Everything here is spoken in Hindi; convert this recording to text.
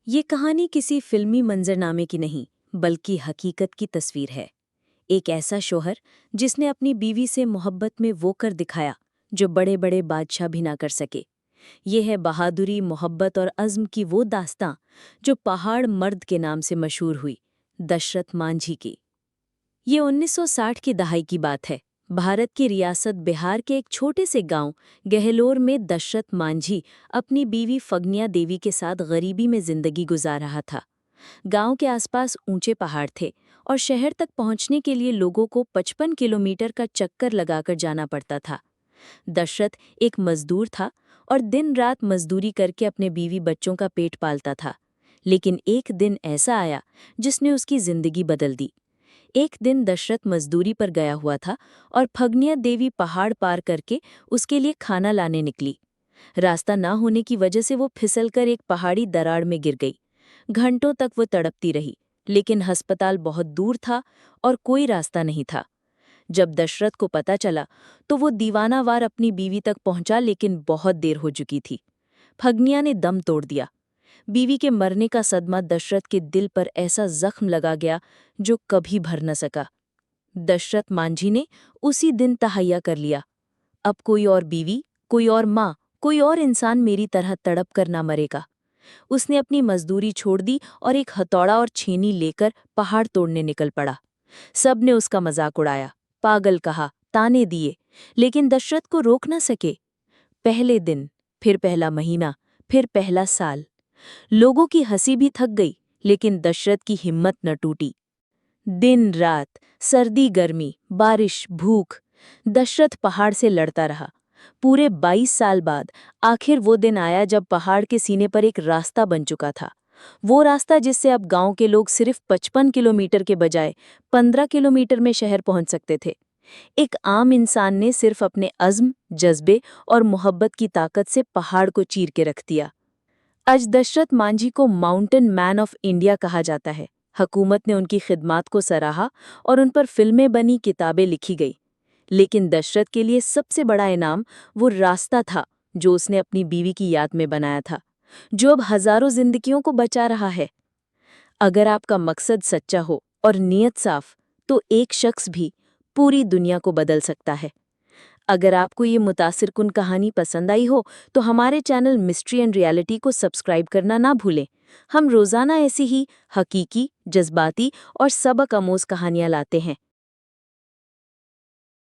ये कहानी किसी फिल्मी मंजरनामे की नहीं, बल्कि हकीकत की तस्वीर है। एक ऐसा शोहर जिसने अपनी बीवी से मोहब्बत में वो कर दिखाया जो बड़े बड़े बादशाह भी ना कर सके। ये है बहादुरी, मोहब्बत और अज़्म की वो दास्तां जो पहाड़ मर्द के नाम से मशहूर हुई, दशरथ मांझी की। ये 1960 की दहाई की बात है। भारत की रियासत बिहार के एक छोटे से गांव गहलोर में दशरथ मांझी अपनी बीवी फगनिया देवी के साथ गरीबी में जिंदगी गुजार रहा था। गांव के आसपास ऊंचे पहाड़ थे और शहर तक पहुंचने के लिए लोगों को 55 किलोमीटर का चक्कर लगाकर जाना पड़ता था। दशरथ एक मजदूर था और दिन रात मजदूरी करके अपने बीवी बच्चों का पेट पालता था। लेकिन एक दिन ऐसा आया जिसने उसकी जिंदगी बदल दी। एक दिन दशरथ मजदूरी पर गया हुआ था और फगनिया देवी पहाड़ पार करके उसके लिए खाना लाने निकली। रास्ता ना होने की वजह से वो फिसलकर एक पहाड़ी दरार में गिर गई। घंटों तक वो तड़पती रही, लेकिन अस्पताल बहुत दूर था और कोई रास्ता नहीं था। जब दशरथ को पता चला तो वो दीवानावार अपनी बीवी तक पहुंचा, लेकिन बहुत देर हो चुकी थी। फगनिया ने दम तोड़ दिया। बीवी के मरने का सदमा दशरथ के दिल पर ऐसा जख्म लगा गया जो कभी भर न सका। दशरथ मांझी ने उसी दिन तहैया कर लिया, अब कोई और बीवी, कोई और माँ, कोई और इंसान मेरी तरह तड़प कर ना मरेगा। उसने अपनी मजदूरी छोड़ दी और एक हथौड़ा और छेनी लेकर पहाड़ तोड़ने निकल पड़ा। सब ने उसका मजाक उड़ाया, पागल कहा, ताने दिए, लेकिन दशरथ को रोक न सके। पहले दिन, फिर पहला महीना, फिर पहला साल। लोगों की हंसी भी थक गई, लेकिन दशरथ की हिम्मत न टूटी। दिन रात, सर्दी गर्मी, बारिश भूख, दशरथ पहाड़ से लड़ता रहा। पूरे 22 साल बाद आखिर वो दिन आया जब पहाड़ के सीने पर एक रास्ता बन चुका था। वो रास्ता जिससे अब गांव के लोग सिर्फ 55 किलोमीटर के बजाय 15 किलोमीटर में शहर पहुंच सकते थे। एक आम इंसान ने सिर्फ अपने अज़्म, जज्बे और मोहब्बत की ताकत से पहाड़ को चीर के रख दिया। आज दशरथ मांझी को माउंटेन मैन ऑफ इंडिया कहा जाता है। हुकूमत ने उनकी खिदमात को सराहा और उन पर फिल्में बनी, किताबें लिखी गई। लेकिन दशरथ के लिए सबसे बड़ा इनाम वो रास्ता था जो उसने अपनी बीवी की याद में बनाया था, जो अब हजारों जिंदगियों को बचा रहा है। अगर आपका मकसद सच्चा हो और नीयत साफ, तो एक शख्स भी पूरी दुनिया को बदल सकता है। अगर आपको ये मुतासिरकुन कहानी पसंद आई हो तो हमारे चैनल मिस्ट्री एंड रियलिटी को सब्सक्राइब करना ना भूलें। हम रोज़ाना ऐसी ही हकीकी, जज्बाती और सबक आमोज़ कहानियाँ लाते हैं।